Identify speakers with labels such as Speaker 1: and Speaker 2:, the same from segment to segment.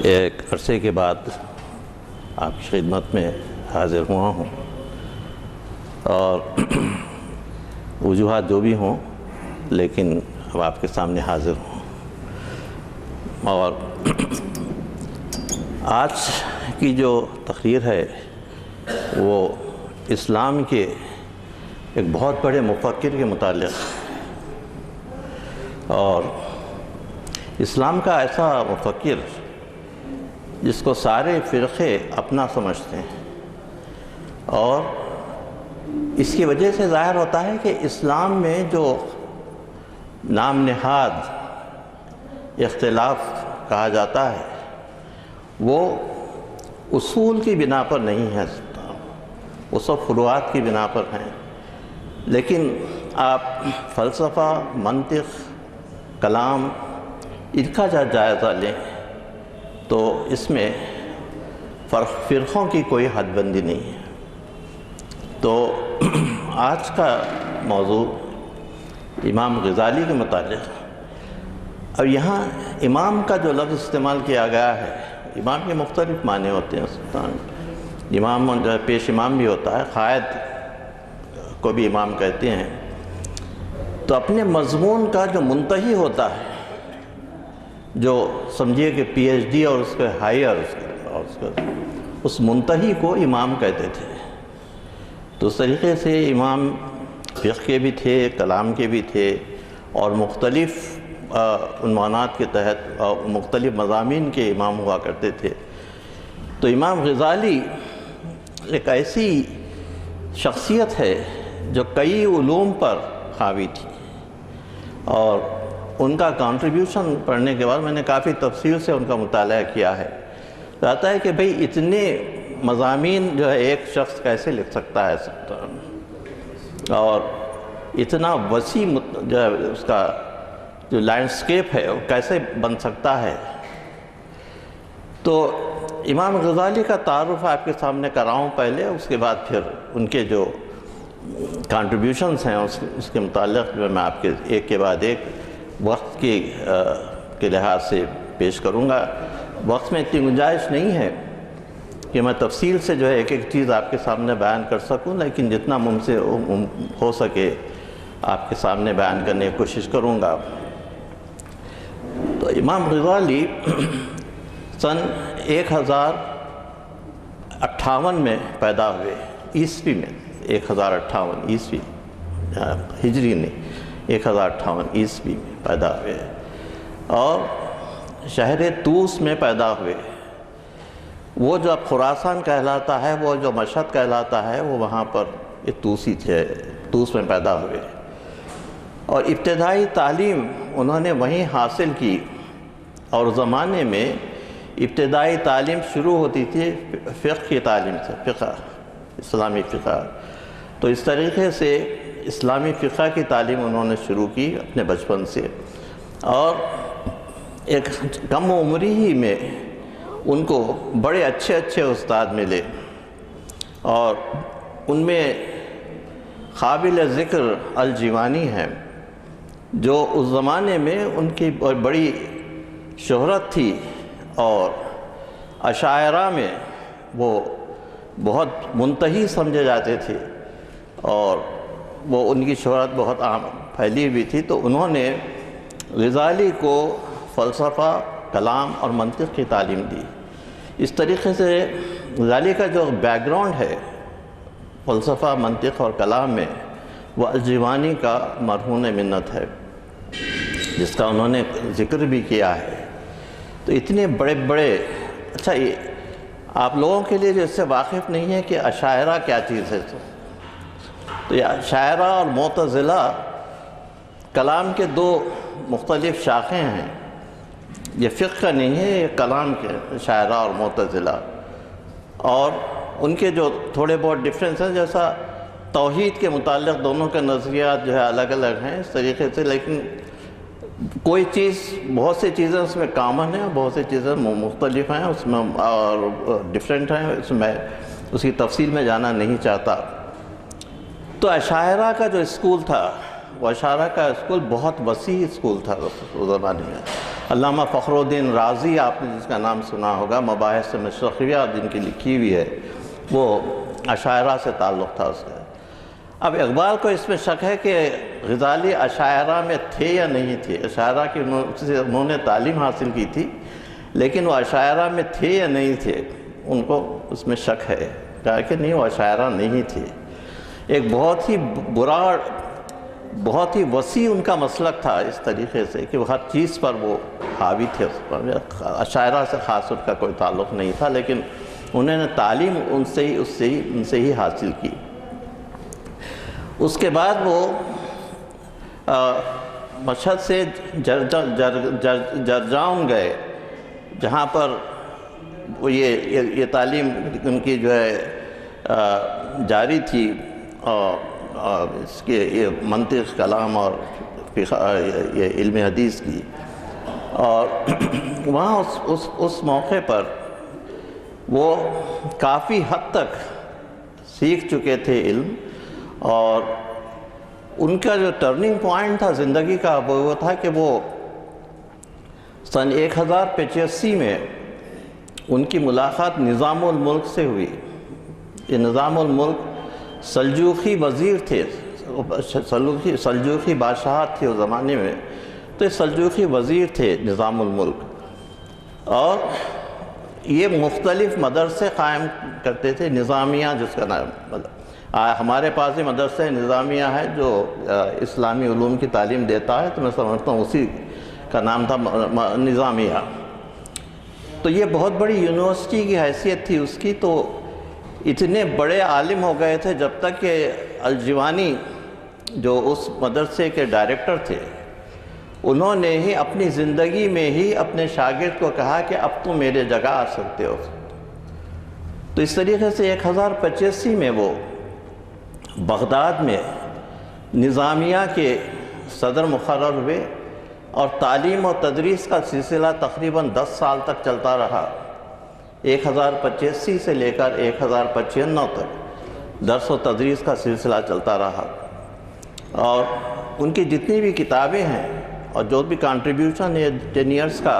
Speaker 1: ایک عرصے کے بعد آپ کی خدمت میں حاضر ہوا ہوں، اور وجوہات جو بھی ہوں لیکن اب آپ کے سامنے حاضر ہوں۔ اور آج کی جو تقریر ہے وہ اسلام کے ایک بہت بڑے مفکر کے متعلق، اور اسلام کا ایسا مفکر جس کو سارے فرقے اپنا سمجھتے ہیں، اور اس کی وجہ سے ظاہر ہوتا ہے کہ اسلام میں جو نام نہاد اختلاف کہا جاتا ہے وہ اصول کی بنا پر نہیں ہے، وہ سب فروعات کی بنا پر ہیں۔ لیکن آپ فلسفہ، منطق، کلام، ان کا جائزہ لیں تو اس میں فرقوں کی کوئی حد بندی نہیں ہے۔ تو آج کا موضوع امام غزالی کے متعلق، اب یہاں امام کا جو لفظ استعمال کیا گیا ہے، امام کے مختلف معنی ہوتے ہیں۔ امام جو ہے پیش امام بھی ہوتا ہے، قائد کو بھی امام کہتے ہیں۔ تو اپنے مضمون کا جو منتہی ہوتا ہے، جو سمجھیے کہ پی ایچ ڈی اور اس کے ہائر، اس منتہی کو امام کہتے تھے۔ تو اس طریقے سے امام فقہ کے بھی تھے، کلام کے بھی تھے، اور مختلف عنوانات کے تحت مختلف مضامین کے امام ہوا کرتے تھے۔ تو امام غزالی ایک ایسی شخصیت ہے جو کئی علوم پر حاوی تھی، اور ان کا کنٹریبیوشن پڑھنے کے بعد میں نے کافی تفصیل سے ان کا مطالعہ کیا ہے۔ کہتا ہے کہ بھئی اتنے مضامین جو ہے ایک شخص کیسے لکھ سکتا ہے، اور اتنا وسیع جو ہے اس کا جو لینڈسکیپ ہے وہ کیسے بن سکتا ہے۔ تو امام غزالی کا تعارف آپ کے سامنے کراؤں پہلے، اس کے بعد پھر ان کے جو کنٹریبیوشنز ہیں اس کے متعلق جو میں آپ کے ایک کے بعد ایک وقت کے لحاظ سے پیش کروں گا۔ وقت میں اتنی گنجائش نہیں ہے کہ میں تفصیل سے جو ہے ایک ایک چیز آپ کے سامنے بیان کر سکوں، لیکن جتنا ممکن ہو سکے آپ کے سامنے بیان کرنے کی کوشش کروں گا۔ تو امام غزالی سن 1058 میں پیدا ہوئے، عیسوی میں 1058 عیسوی، ہجری نہیں، 1058 عیسوی میں پیدا ہوئے، اور شہر طوس میں پیدا ہوئے۔ وہ جو اب خراسان کہلاتا ہے، وہ جو مشہد کہلاتا ہے، وہ وہاں پر یہ طوسی تھے، طوس میں پیدا ہوئے، اور ابتدائی تعلیم انہوں نے وہیں حاصل کی۔ اور زمانے میں ابتدائی تعلیم شروع ہوتی تھی فقہ کی تعلیم سے، فقہ، اسلامی فقہ۔ تو اس طریقے سے اسلامی فقہ کی تعلیم انہوں نے شروع کی اپنے بچپن سے، اور ایک کم عمری ہی میں ان کو بڑے اچھے اچھے استاد ملے، اور ان میں قابل ذکر الجوانی ہے، جو اس زمانے میں ان کی بڑی شہرت تھی، اور اشاعرہ میں وہ بہت منتہی سمجھے جاتے تھے، اور وہ ان کی شہرت بہت عام پھیلی ہوئی تھی۔ تو انہوں نے غزالی کو فلسفہ، کلام اور منطق کی تعلیم دی۔ اس طریقے سے غزالی کا جو بیک گراؤنڈ ہے فلسفہ، منطق اور کلام میں، وہ الجوانی کا مرہون منت ہے، جس کا انہوں نے ذکر بھی کیا ہے۔ تو اتنے بڑے بڑے، اچھا یہ آپ لوگوں کے لیے جو اس سے واقف نہیں ہے کہ اشاعرہ کیا چیز ہے، تو یہ اشاعرہ اور معتزلہ کلام کے دو مختلف شاخیں ہیں۔ یہ فقہ کا نہیں ہے، یہ کلام کے اشاعرہ اور معتزلہ، اور ان کے جو تھوڑے بہت ڈفرینس ہیں، جیسا توحید کے متعلق دونوں کے نظریات جو ہے الگ الگ ہیں اس طریقے سے، لیکن کوئی چیز، بہت سی چیزیں اس میں کامن ہیں، بہت سی چیزیں مختلف ہیں اس میں اور ڈفرینٹ ہیں، اس میں اس کی تفصیل میں جانا نہیں چاہتا۔ تو اشاعرہ کا جو اسکول تھا، وہ اشاعرہ کا اسکول بہت وسیع اسکول تھا اس زمانے میں، علامہ فخر الدین رازی، آپ نے جس کا نام سنا ہوگا، مباحث مشرقیہ جن کی لکھی ہوئی ہے، وہ اشاعرہ سے تعلق تھا اس کا۔ اب اقبال کو اس میں شک ہے کہ غزالی اشاعرہ میں تھے یا نہیں تھے، اشاعرہ کی انہوں نے تعلیم حاصل کی تھی، لیکن وہ اشاعرہ میں تھے یا نہیں تھے، ان کو اس میں شک ہے، کہا کہ نہیں وہ اشاعرہ نہیں تھے۔ ایک بہت ہی برا، بہت ہی وسیع ان کا مسلک تھا اس طریقے سے کہ وہ ہر چیز پر وہ حاوی تھے، اس پر اشاعرہ سے خاص ان کا کوئی تعلق نہیں تھا، لیکن انہوں نے تعلیم ان سے ہی حاصل کی۔ اس کے بعد وہ مشہد سے جرجان گئے، جہاں پر وہ یہ تعلیم ان کی جو ہے جاری تھی، اور اس کے یہ منطق، کلام اور یہ علم حدیث کی، اور وہاں اس موقع پر وہ کافی حد تک سیکھ چکے تھے علم، اور ان کا جو ٹرننگ پوائنٹ تھا زندگی کا وہ تھا کہ وہ سن 1085 میں ان کی ملاقات نظام الملک سے ہوئی۔ یہ نظام الملک سلجوقی وزیر تھے، سلجوقی بادشاہت تھے اس زمانے میں، تو یہ سلجوقی وزیر تھے نظام الملک، اور یہ مختلف مدرسے قائم کرتے تھے، نظامیہ جس کا نام، ہمارے پاس ہی مدرسہ نظامیہ ہے جو اسلامی علوم کی تعلیم دیتا ہے، تو میں سمجھتا ہوں اسی کا نام تھا نظامیہ۔ تو یہ بہت بڑی یونیورسٹی کی حیثیت تھی اس کی، تو اتنے بڑے عالم ہو گئے تھے جب تک کہ الجوانی جو اس مدرسے کے ڈائریکٹر تھے، انہوں نے ہی اپنی زندگی میں ہی اپنے شاگرد کو کہا کہ اب تم میرے جگہ آ سکتے ہو۔ تو اس طریقے سے 1085 میں وہ بغداد میں نظامیہ کے صدر مقرر ہوئے، اور تعلیم و تدریس کا سلسلہ تقریباً 10 سال تک چلتا رہا۔ 1085 سے لے کر 1095 تک درس و تدریس کا سلسلہ چلتا رہا، اور ان کی جتنی بھی کتابیں ہیں اور جو بھی کنٹریبیوشن ہے 10 ایئرس کا،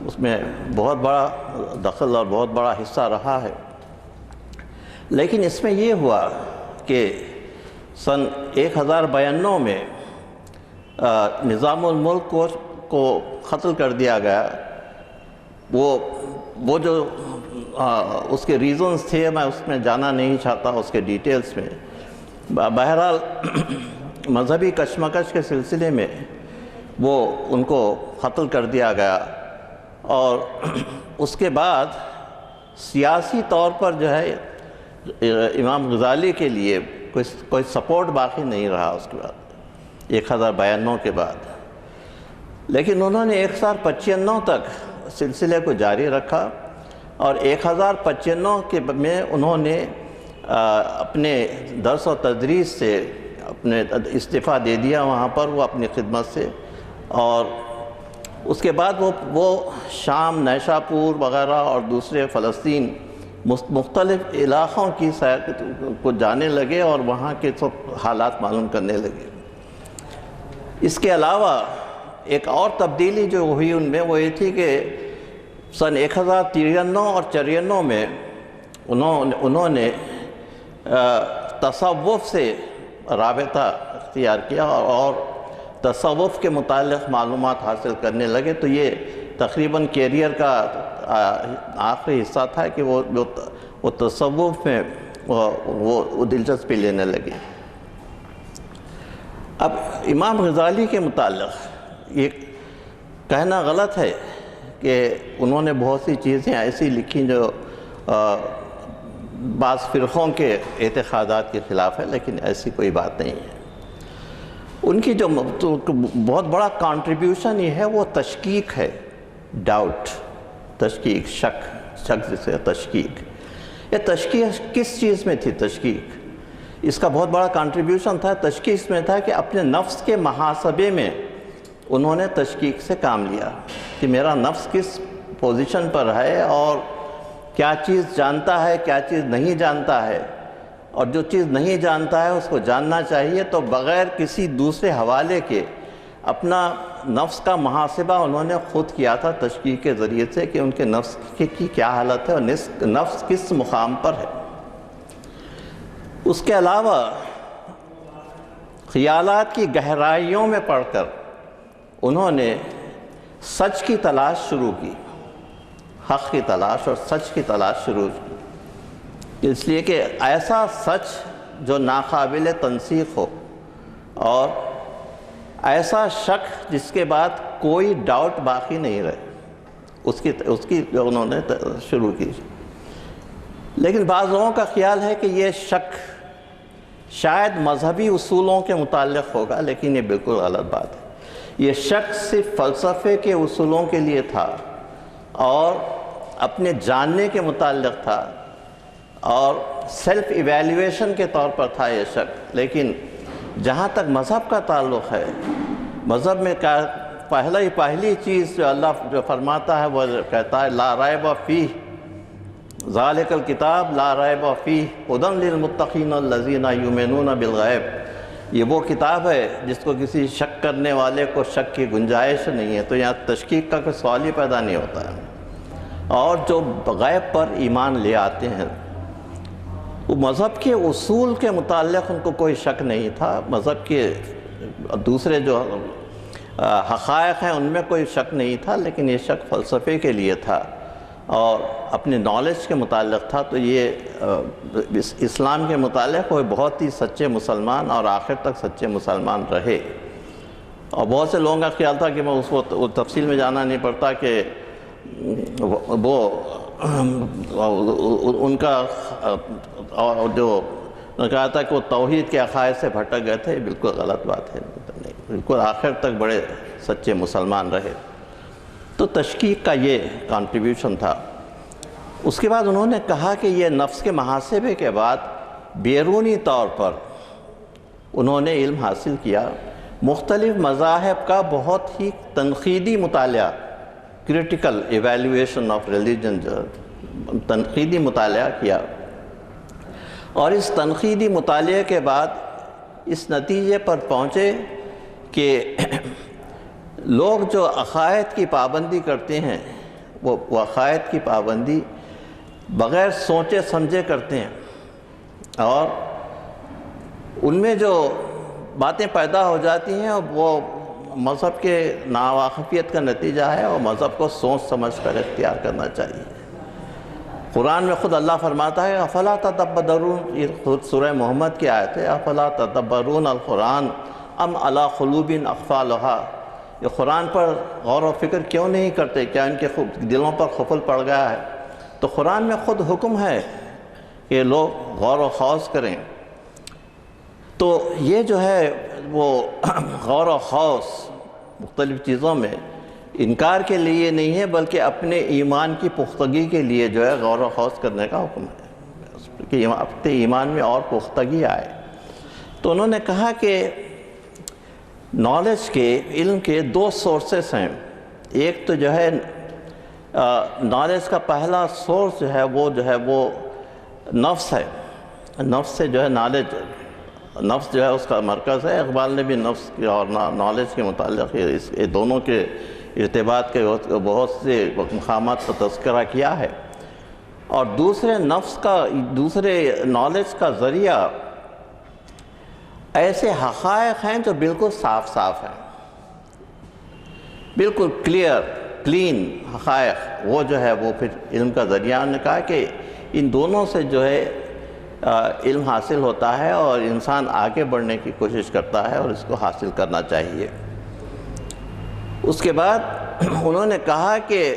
Speaker 1: اس میں بہت بڑا دخل اور بہت بڑا حصہ رہا ہے۔ لیکن اس میں یہ ہوا کہ سن 1092 میں نظام الملک کو قتل کر دیا گیا۔ وہ جو اس کے ریزنز تھے میں اس میں جانا نہیں چاہتا اس کے ڈیٹیلز میں۔ بہرحال مذہبی کشمکش کے سلسلے میں وہ ان کو قتل کر دیا گیا، اور اس کے بعد سیاسی طور پر جو ہے امام غزالی کے لیے کوئی سپورٹ باقی نہیں رہا اس کے بعد 1092 کے بعد۔ لیکن انہوں نے 1095 تک سلسلے کو جاری رکھا، اور 1095 میں انہوں نے اپنے درس و تدریس سے اپنے استعفیٰ دے دیا وہاں پر، وہ اپنی خدمت سے، اور اس کے بعد وہ شام، نیشاپور وغیرہ اور دوسرے فلسطین مختلف علاقوں کی سیر کو جانے لگے، اور وہاں کے سب حالات معلوم کرنے لگے۔ اس کے علاوہ ایک اور تبدیلی جو ہوئی ان میں وہ یہ تھی کہ سن 1093 اور 94 میں انہوں نے تصوف سے رابطہ اختیار کیا، اور تصوف کے متعلق معلومات حاصل کرنے لگے۔ تو یہ تقریباً کیریئر کا آخری حصہ تھا کہ وہ تصوف میں وہ دلچسپی لینے لگے۔ اب امام غزالی کے متعلق یہ کہنا غلط ہے کہ انہوں نے بہت سی چیزیں ایسی لکھی جو بعض فرقوں کے اعتقادات کے خلاف ہے، لیکن ایسی کوئی بات نہیں ہے۔ ان کی جو بہت بڑا کنٹریبیوشن یہ ہے وہ تشکیک ہے، ڈاؤٹ، تشکیک، شک جسے تشکیک۔ یہ تشکیک کس چیز میں تھی؟ تشکیک اس کا بہت بڑا کنٹریبیوشن تھا۔ تشکیک اس میں تھا کہ اپنے نفس کے محاسبے میں انہوں نے تشکیک سے کام لیا کہ میرا نفس کس پوزیشن پر ہے، اور کیا چیز جانتا ہے، کیا چیز نہیں جانتا ہے، اور جو چیز نہیں جانتا ہے اس کو جاننا چاہیے، تو بغیر کسی دوسرے حوالے کے اپنا نفس کا محاسبہ انہوں نے خود کیا تھا تشکیق کے ذریعے سے کہ ان کے نفس کی کیا حالت ہے اور نفس کس مقام پر ہے۔ اس کے علاوہ خیالات کی گہرائیوں میں پڑھ کر انہوں نے سچ کی تلاش شروع کی، حق کی تلاش اور سچ کی تلاش شروع کی، اس لیے کہ ایسا سچ جو ناقابل تنسیخ ہو اور ایسا شک جس کے بعد کوئی ڈاؤٹ باقی نہیں رہے، اس کی انہوں نے شروع کی۔ لیکن بعض لوگوں کا خیال ہے کہ یہ شک شاید مذہبی اصولوں کے متعلق ہوگا، لیکن یہ بالکل غلط بات ہے۔ یہ شک صرف فلسفے کے اصولوں کے لیے تھا اور اپنے جاننے کے متعلق تھا اور سیلف ایویلیویشن کے طور پر تھا یہ شک۔ لیکن جہاں تک مذہب کا تعلق ہے، مذہب میں پہلی چیز جو اللہ جو فرماتا ہے وہ کہتا ہے لا ریب فیہ ذالک الکتاب لا ریب فیہ ھدی للمتقین الذین یؤمنون بالغیب۔ یہ وہ کتاب ہے جس کو کسی شک کرنے والے کو شک کی گنجائش نہیں ہے، تو یہاں تشکیک کا کوئی سوال ہی پیدا نہیں ہوتا ہے۔ اور جو غیب پر ایمان لے آتے ہیں وہ مذہب کے اصول کے متعلق ان کو کوئی شک نہیں تھا، مذہب کے دوسرے جو حقائق ہیں ان میں کوئی شک نہیں تھا، لیکن یہ شک فلسفے کے لیے تھا اور اپنے نالج کے متعلق تھا۔ تو یہ اسلام کے متعلق وہ بہت ہی سچے مسلمان اور آخر تک سچے مسلمان رہے۔ اور بہت سے لوگوں کا خیال تھا کہ میں اس کو تفصیل میں جانا نہیں پڑتا کہ وہ ان کا جو کہا تھا کہ وہ توحید کے عقائد سے بھٹک گئے تھے، بالکل غلط بات ہے، بالکل آخر تک بڑے سچے مسلمان رہے۔ تو تشکیک کا یہ کنٹریبیوشن تھا۔ اس کے بعد انہوں نے کہا کہ یہ نفس کے محاسبے کے بعد بیرونی طور پر انہوں نے علم حاصل کیا، مختلف مذاہب کا بہت ہی تنقیدی مطالعہ، کریٹیکل ایویلیویشن آف ریلیجن، تنقیدی مطالعہ کیا، اور اس تنقیدی مطالعے کے بعد اس نتیجے پر پہنچے کہ لوگ جو عقائد کی پابندی کرتے ہیں وہ عقائد کی پابندی بغیر سوچے سمجھے کرتے ہیں، اور ان میں جو باتیں پیدا ہو جاتی ہیں وہ مذہب کے ناواقفیت کا نتیجہ ہے، اور مذہب کو سوچ سمجھ کر اختیار کرنا چاہیے۔ قرآن میں خود اللہ فرماتا ہے افلا تدبرون، یہ خود سورہ محمد کی آیت ہے، افلا تدبرون القرآن ام علی قلوب اقفالها، یہ قرآن پر غور و فکر کیوں نہیں کرتے، کیا ان کے دلوں پر قفل پڑ گیا ہے؟ تو قرآن میں خود حکم ہے کہ لوگ غور و خوض کریں۔ تو یہ جو ہے وہ غور و خوض مختلف چیزوں میں انکار کے لیے نہیں ہے، بلکہ اپنے ایمان کی پختگی کے لیے جو ہے غور و خوض کرنے کا حکم ہے کہ اپنے ایمان میں اور پختگی آئے۔ تو انہوں نے کہا کہ نالج کے، علم کے دو سورسز ہیں۔ ایک تو جو ہے نالج کا پہلا سورس جو ہے وہ نفس ہے، نفس سے جو ہے نفس جو ہے اس کا مرکز ہے۔ اقبال نے بھی نفس کے اور نالج کے متعلق یہ دونوں کے ارتباط کے بہت سے مقامات کا تذکرہ کیا ہے۔ اور دوسرے نالج کا ذریعہ ایسے حقائق ہیں جو بالکل صاف صاف ہیں، بالکل کلین حقائق، وہ جو ہے وہ پھر علم کا ذریعہ۔ انہوں نے کہا کہ ان دونوں سے جو ہے علم حاصل ہوتا ہے اور انسان آگے بڑھنے کی کوشش کرتا ہے اور اس کو حاصل کرنا چاہیے۔ اس کے بعد انہوں نے کہا کہ